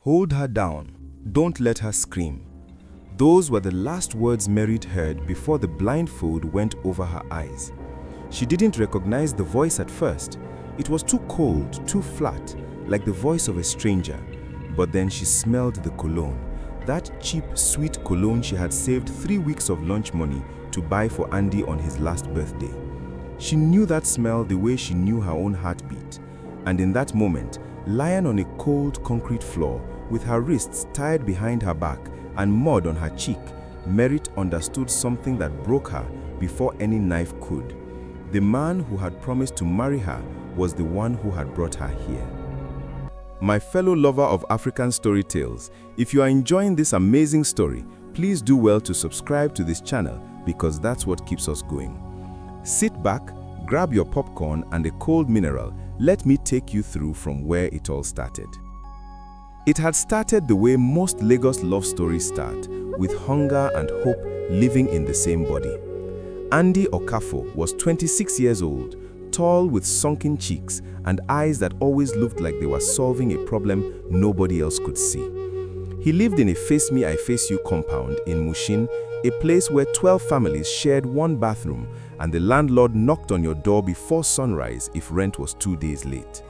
Hold her down. Don't let her scream. Those were the last words Merritt heard before the blindfold went over her eyes. She didn't recognize the voice at first. It was too cold, too flat, like the voice of a stranger. But then she smelled the cologne, that cheap, sweet cologne she had saved 3 weeks of lunch money to buy for Andy on his last birthday. She knew that smell the way she knew her own heartbeat. And in that moment, lying on a cold concrete floor, with her wrists tied behind her back and mud on her cheek, Merritt understood something that broke her before any knife could. The man who had promised to marry her was the one who had brought her here. My fellow lover of African story tales, if you are enjoying this amazing story, please do well to subscribe to this channel because that's what keeps us going. Sit back, grab your popcorn and a cold mineral. Let me take you through from where it all started. It had started the way most Lagos love stories start, with hunger and hope living in the same body. Andy Okafor was 26 years old, tall with sunken cheeks and eyes that always looked like they were solving a problem nobody else could see. He lived in a Face Me I Face You compound in Mushin, a place where 12 families shared one bathroom and the landlord knocked on your door before sunrise if rent was 2 days late.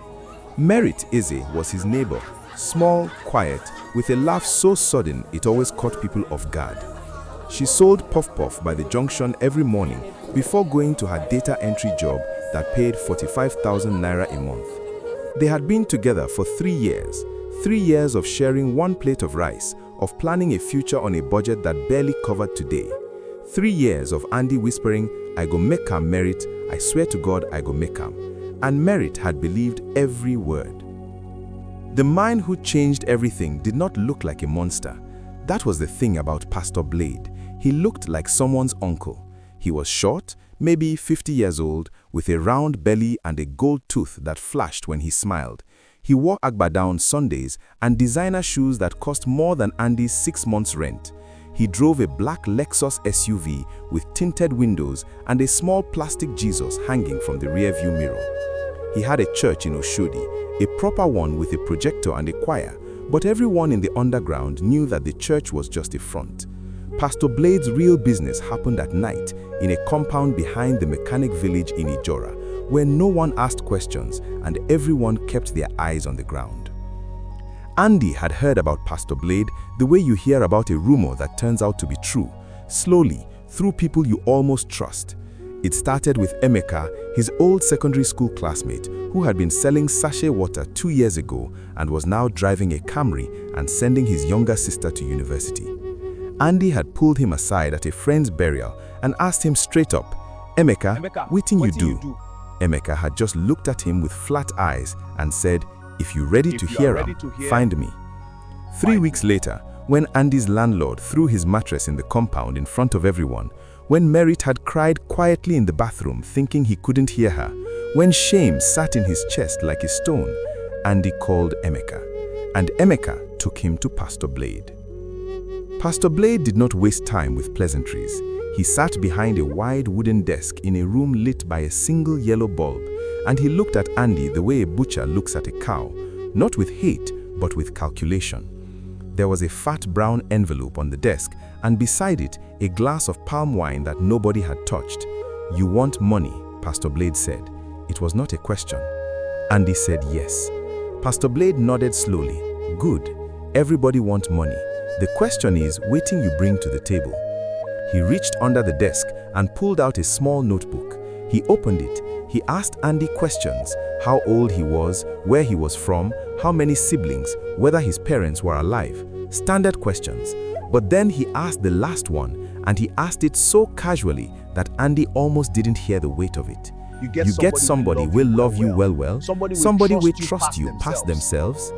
Merritt Eze was his neighbor, small, quiet, with a laugh so sudden it always caught people off guard. She sold puff-puff by the junction every morning before going to her data entry job that paid 45,000 naira a month. They had been together for 3 years, 3 years of sharing one plate of rice, of planning a future on a budget that barely covered today. 3 years of Andy whispering, "I go make am, Merritt, I swear to God I go make am." And Merritt had believed every word. The man who changed everything did not look like a monster. That was the thing about Pastor Blade. He looked like someone's uncle. He was short, maybe 50 years old, with a round belly and a gold tooth that flashed when he smiled. He wore agbada on Sundays and designer shoes that cost more than Andy's 6 months' rent. He drove a black Lexus SUV with tinted windows and a small plastic Jesus hanging from the rearview mirror. He had a church in Oshodi, a proper one with a projector and a choir, but everyone in the underground knew that the church was just a front. Pastor Blade's real business happened at night in a compound behind the mechanic village in Ijora, where no one asked questions and everyone kept their eyes on the ground. Andy had heard about Pastor Blade the way you hear about a rumor that turns out to be true, slowly, through people you almost trust. It started with Emeka, his old secondary school classmate, who had been selling sachet water 2 years ago and was now driving a Camry and sending his younger sister to university. Andy had pulled him aside at a friend's burial and asked him straight up, Emeka, wetin you do? Emeka had just looked at him with flat eyes and said, "If you're ready to hear him, find me." 3 weeks later, when Andy's landlord threw his mattress in the compound in front of everyone, when Merritt had cried quietly in the bathroom thinking he couldn't hear her, when shame sat in his chest like a stone, Andy called Emeka, and Emeka took him to Pastor Blade. Pastor Blade did not waste time with pleasantries. He sat behind a wide wooden desk in a room lit by a single yellow bulb, and he looked at Andy the way a butcher looks at a cow, not with hate, but with calculation. There was a fat brown envelope on the desk, and beside it, a glass of palm wine that nobody had touched. "You want money," Pastor Blade said. It was not a question. Andy said yes. Pastor Blade nodded slowly. "Good. Everybody wants money. The question is, waiting you bring to the table." He reached under the desk and pulled out a small notebook. He opened it. He asked Andy questions: how old he was, where he was from, how many siblings, whether his parents were alive. Standard questions. But then he asked the last one, and he asked it so casually that Andy almost didn't hear the weight of it. You get somebody will love you well, somebody will trust you past themselves.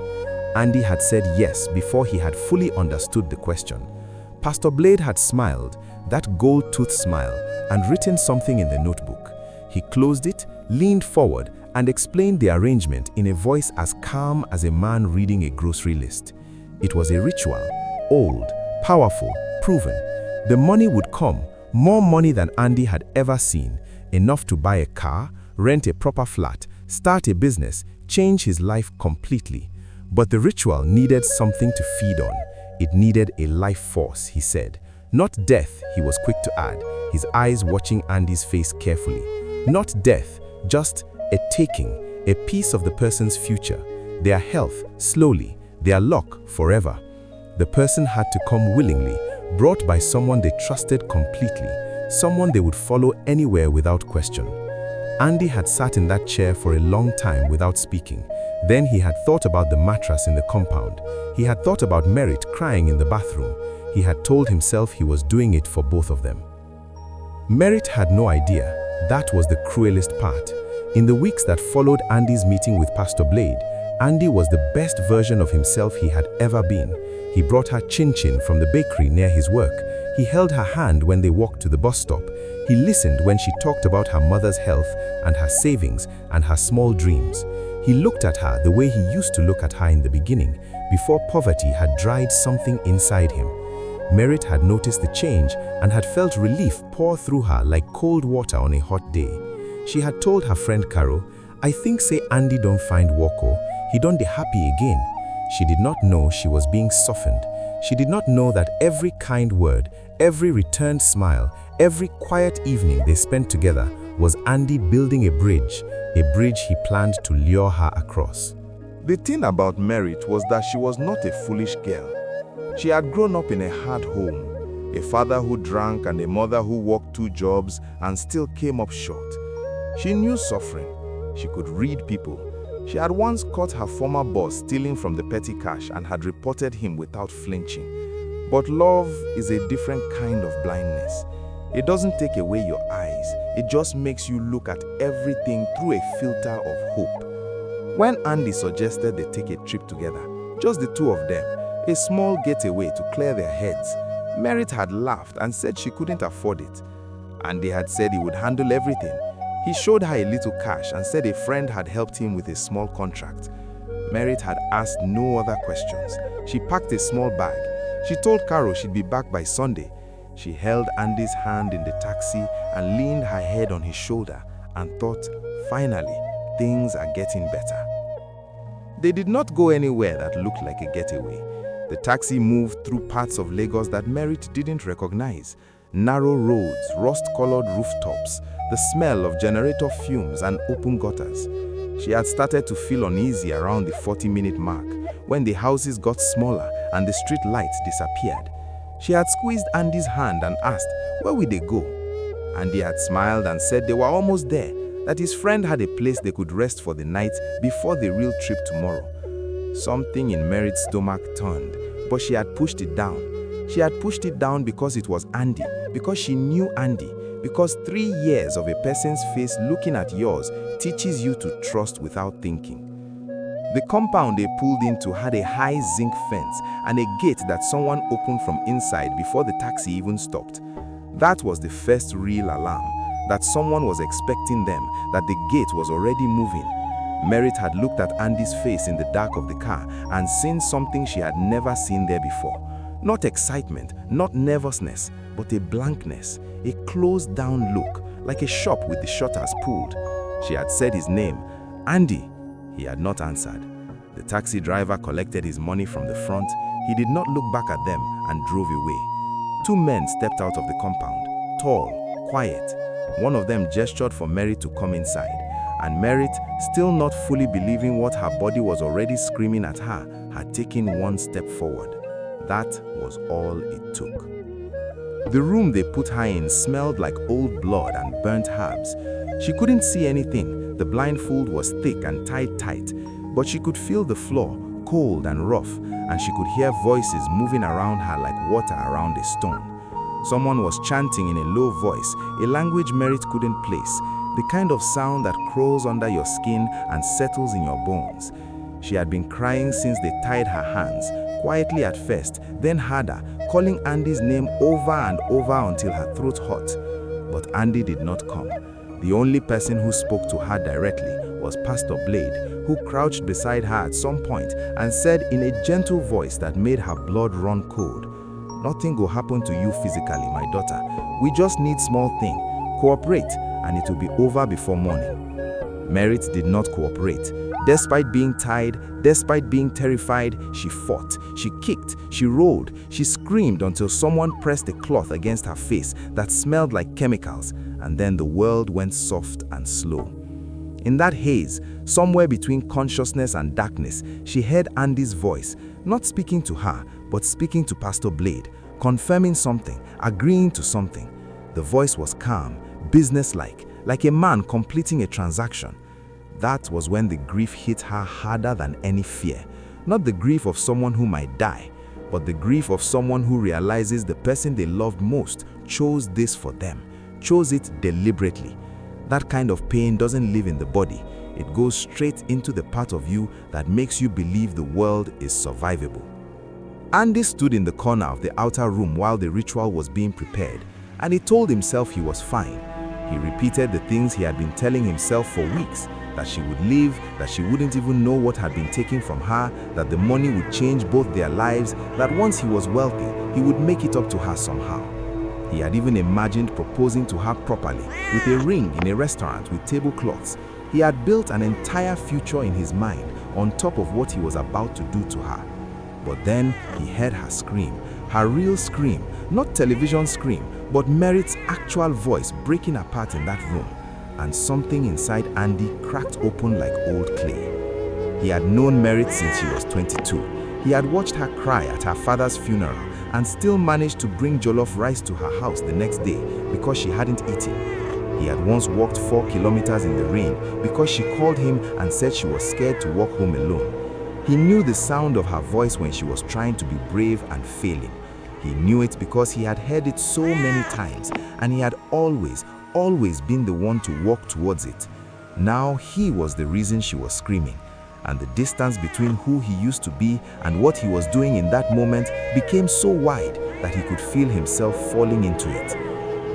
Andy had said yes before he had fully understood the question. Pastor Blade had smiled, that gold-toothed smile, and written something in the notebook. He closed it, leaned forward, and explained the arrangement in a voice as calm as a man reading a grocery list. It was a ritual, old, powerful, proven. The money would come, more money than Andy had ever seen, enough to buy a car, rent a proper flat, start a business, change his life completely. But the ritual needed something to feed on. It needed a life force, he said. Not death, he was quick to add, his eyes watching Andy's face carefully. Not death, just a taking, a piece of the person's future, their health, slowly, their luck, forever. The person had to come willingly, brought by someone they trusted completely, someone they would follow anywhere without question. Andy had sat in that chair for a long time without speaking. Then he had thought about the mattress in the compound. He had thought about Merritt crying in the bathroom. He had told himself he was doing it for both of them. Merritt had no idea. That was the cruelest part. In the weeks that followed Andy's meeting with Pastor Blade, Andy was the best version of himself he had ever been. He brought her chin-chin from the bakery near his work. He held her hand when they walked to the bus stop. He listened when she talked about her mother's health and her savings and her small dreams. He looked at her the way he used to look at her in the beginning, before poverty had dried something inside him. Merritt had noticed the change and had felt relief pour through her like cold water on a hot day. She had told her friend Carol, "I think say Andy don't find Woko, he don't be happy again." She did not know she was being softened. She did not know that every kind word, every returned smile, every quiet evening they spent together was Andy building a bridge he planned to lure her across. The thing about Merritt was that she was not a foolish girl. She had grown up in a hard home, a father who drank and a mother who worked 2 jobs and still came up short. She knew suffering. She could read people. She had once caught her former boss stealing from the petty cash and had reported him without flinching. But love is a different kind of blindness. It doesn't take away your eyes, it just makes you look at everything through a filter of hope. When Andy suggested they take a trip together, just the 2 of them, a small getaway to clear their heads, Merritt had laughed and said she couldn't afford it. Andy had said he would handle everything. He showed her a little cash and said a friend had helped him with a small contract. Merritt had asked no other questions. She packed a small bag. She told Carol she'd be back by Sunday. She held Andy's hand in the taxi and leaned her head on his shoulder and thought, finally, things are getting better. They did not go anywhere that looked like a getaway. The taxi moved through parts of Lagos that Merritt didn't recognize. Narrow roads, rust-colored rooftops, the smell of generator fumes and open gutters. She had started to feel uneasy around the 40-minute mark when the houses got smaller and the street lights disappeared. She had squeezed Andy's hand and asked, where would they go? Andy had smiled and said they were almost there, that his friend had a place they could rest for the night before the real trip tomorrow. Something in Merritt's stomach turned, but she had pushed it down. She had pushed it down because it was Andy, because she knew Andy, because 3 years of a person's face looking at yours teaches you to trust without thinking. The compound they pulled into had a high zinc fence and a gate that someone opened from inside before the taxi even stopped. That was the first real alarm, that someone was expecting them, that the gate was already moving. Merritt had looked at Andy's face in the dark of the car and seen something she had never seen there before. Not excitement, not nervousness, but a blankness, a closed-down look, like a shop with the shutters pulled. She had said his name, Andy. He had not answered. The taxi driver collected his money from the front. He did not look back at them and drove away. 2 men stepped out of the compound, tall, quiet. One of them gestured for Merritt to come inside, and Merritt, still not fully believing what her body was already screaming at her, had taken 1 step forward. That was all it took. The room they put her in smelled like old blood and burnt herbs. She couldn't see anything. The blindfold was thick and tied tight, but she could feel the floor, cold and rough, and she could hear voices moving around her like water around a stone. Someone was chanting in a low voice, a language Merritt couldn't place, the kind of sound that crawls under your skin and settles in your bones. She had been crying since they tied her hands, quietly at first, then harder, calling Andy's name over and over until her throat hurt. But Andy did not come. The only person who spoke to her directly was Pastor Blade, who crouched beside her at some point and said in a gentle voice that made her blood run cold, "Nothing will happen to you physically, my daughter. We just need small thing. Cooperate, and it will be over before morning." Merit did not cooperate. Despite being tired, despite being terrified, she fought, she kicked, she rolled, she screamed until someone pressed a cloth against her face that smelled like chemicals, and then the world went soft and slow. In that haze, somewhere between consciousness and darkness, she heard Andy's voice, not speaking to her, but speaking to Pastor Blade, confirming something, agreeing to something. The voice was calm, businesslike, like a man completing a transaction. That was when the grief hit her harder than any fear. Not the grief of someone who might die, but the grief of someone who realizes the person they loved most chose this for them, chose it deliberately. That kind of pain doesn't live in the body. It goes straight into the part of you that makes you believe the world is survivable. Andy stood in the corner of the outer room while the ritual was being prepared, and he told himself he was fine. He repeated the things he had been telling himself for weeks, that she would live, that she wouldn't even know what had been taken from her, that the money would change both their lives, that once he was wealthy, he would make it up to her somehow. He had even imagined proposing to her properly, with a ring in a restaurant with tablecloths. He had built an entire future in his mind on top of what he was about to do to her. But then he heard her scream, her real scream, not television scream, but Merit's actual voice breaking apart in that room. And something inside Andy cracked open like old clay. He had known Merit since she was 22. He had watched her cry at her father's funeral and still managed to bring jollof rice to her house the next day because she hadn't eaten. He had once walked 4 kilometers in the rain because she called him and said she was scared to walk home alone. He knew the sound of her voice when she was trying to be brave and failing. He knew it because he had heard it so many times, and he had always been the one to walk towards it. Now he was the reason she was screaming, and the distance between who he used to be and what he was doing in that moment became so wide that he could feel himself falling into it.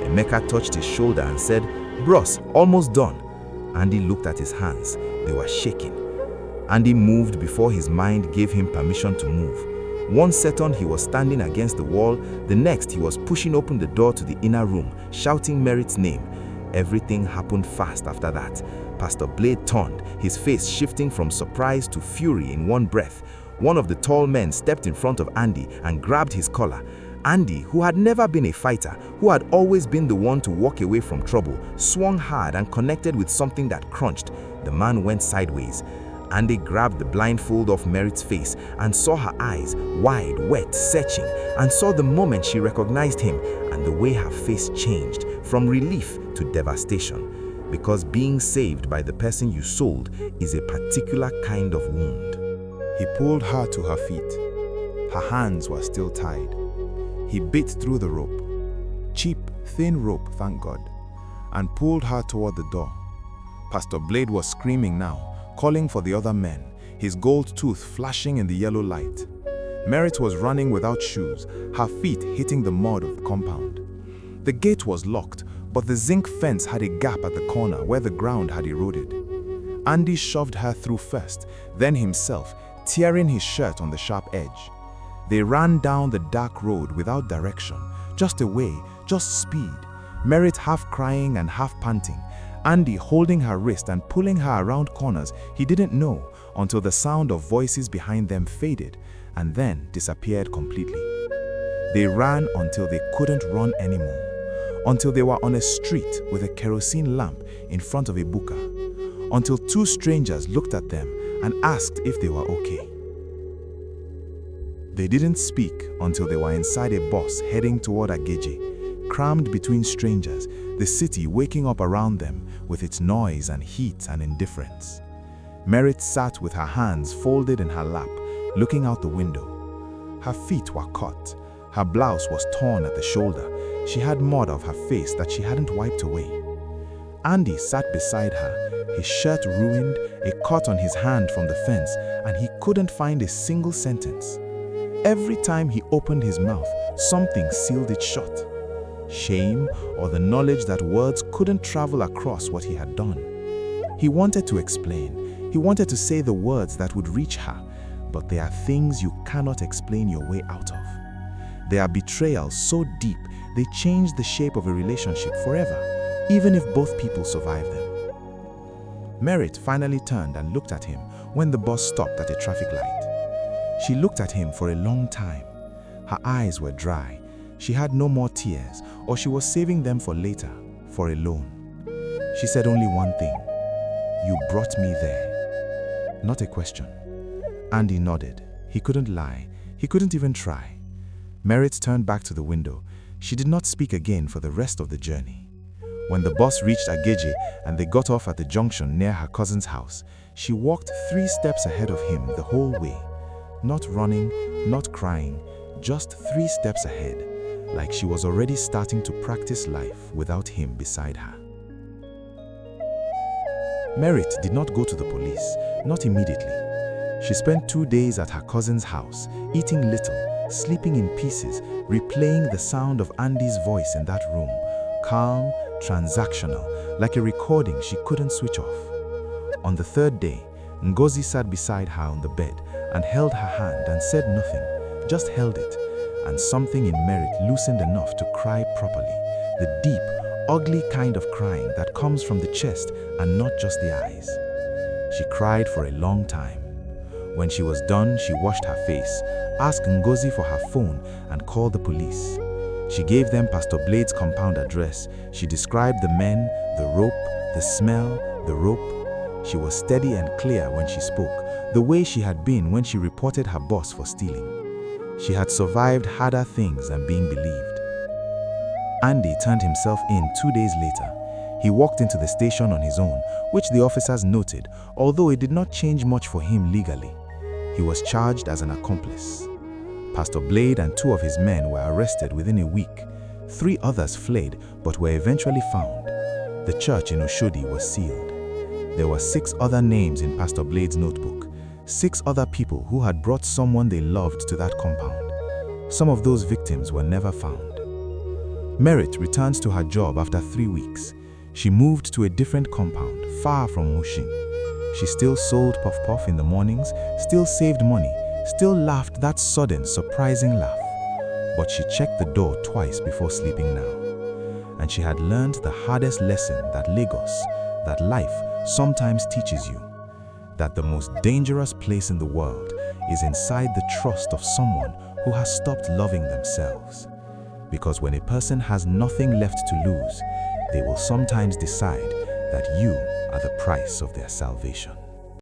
Emeka touched his shoulder and said, "Bros, almost done." Andy looked at his hands. They were shaking. Andy moved before his mind gave him permission to move. One second he was standing against the wall, the next he was pushing open the door to the inner room, shouting Merit's name. Everything happened fast after that. Pastor Blade turned, his face shifting from surprise to fury in one breath. One of the tall men stepped in front of Andy and grabbed his collar. Andy, who had never been a fighter, who had always been the one to walk away from trouble, swung hard and connected with something that crunched. The man went sideways. Andy grabbed the blindfold off Merit's face and saw her eyes, wide, wet, searching, and saw the moment she recognized him and the way her face changed from relief to devastation. Because being saved by the person you sold is a particular kind of wound. He pulled her to her feet. Her hands were still tied. He bit through the rope, cheap, thin rope, thank God, and pulled her toward the door. Pastor Blade was screaming now, calling for the other men, his gold tooth flashing in the yellow light. Merit was running without shoes, her feet hitting the mud of the compound. The gate was locked, but the zinc fence had a gap at the corner where the ground had eroded. Andy shoved her through first, then himself, tearing his shirt on the sharp edge. They ran down the dark road without direction, just a way, just speed. Merit half crying and half panting, Andy holding her wrist and pulling her around corners he didn't know until the sound of voices behind them faded and then disappeared completely. They ran until they couldn't run anymore, until they were on a street with a kerosene lamp in front of a buka, until 2 strangers looked at them and asked if they were okay. They didn't speak until they were inside a bus heading toward Ageje, crammed between strangers, the city waking up around them with its noise and heat and indifference. Merit sat with her hands folded in her lap, looking out the window. Her feet were cut. Her blouse was torn at the shoulder. She had mud off her face that she hadn't wiped away. Andy sat beside her, his shirt ruined, a cut on his hand from the fence, and he couldn't find a single sentence. Every time he opened his mouth, something sealed it shut. Shame, or the knowledge that words couldn't travel across what he had done. He wanted to explain. He wanted to say the words that would reach her, but there are things you cannot explain your way out of. There are betrayals so deep they change the shape of a relationship forever, even if both people survive them. Merit finally turned and looked at him when the bus stopped at a traffic light. She looked at him for a long time. Her eyes were dry. She had no more tears, or she was saving them for later, for a loan. She said only one thing: "You brought me there." Not a question. Andy nodded. He couldn't lie. He couldn't even try. Merit turned back to the window. She did not speak again for the rest of the journey. When the bus reached Ageje and they got off at the junction near her cousin's house, she walked 3 steps ahead of him the whole way. Not running, not crying, just 3 steps ahead, like she was already starting to practice life without him beside her. Merit did not go to the police, not immediately. She spent 2 days at her cousin's house, eating little, sleeping in pieces, replaying the sound of Andy's voice in that room, calm, transactional, like a recording she couldn't switch off. On the 3rd day, Ngozi sat beside her on the bed and held her hand and said nothing, just held it, and something in Merit loosened enough to cry properly, the deep, ugly kind of crying that comes from the chest and not just the eyes. She cried for a long time. When she was done, she washed her face, asked Ngozi for her phone, and called the police. She gave them Pastor Blade's compound address. She described the men, the rope, the smell, the rope. She was steady and clear when she spoke, the way she had been when she reported her boss for stealing. She had survived harder things than being believed. Andy turned himself in 2 days later. He walked into the station on his own, which the officers noted, although it did not change much for him legally. He was charged as an accomplice. Pastor Blade and 2 of his men were arrested within a week. 3 others fled but were eventually found. The church in Oshodi was sealed. There were 6 other names in Pastor Blade's notebook, 6 other people who had brought someone they loved to that compound. Some of those victims were never found. Merit returns to her job after 3 weeks. She moved to a different compound, far from Mushin. She still sold puff-puff in the mornings, still saved money, still laughed that sudden, surprising laugh. But she checked the door twice before sleeping now. And she had learned the hardest lesson that Lagos, that life sometimes teaches you. That the most dangerous place in the world is inside the trust of someone who has stopped loving themselves. Because when a person has nothing left to lose, they will sometimes decide that you are the price of their salvation.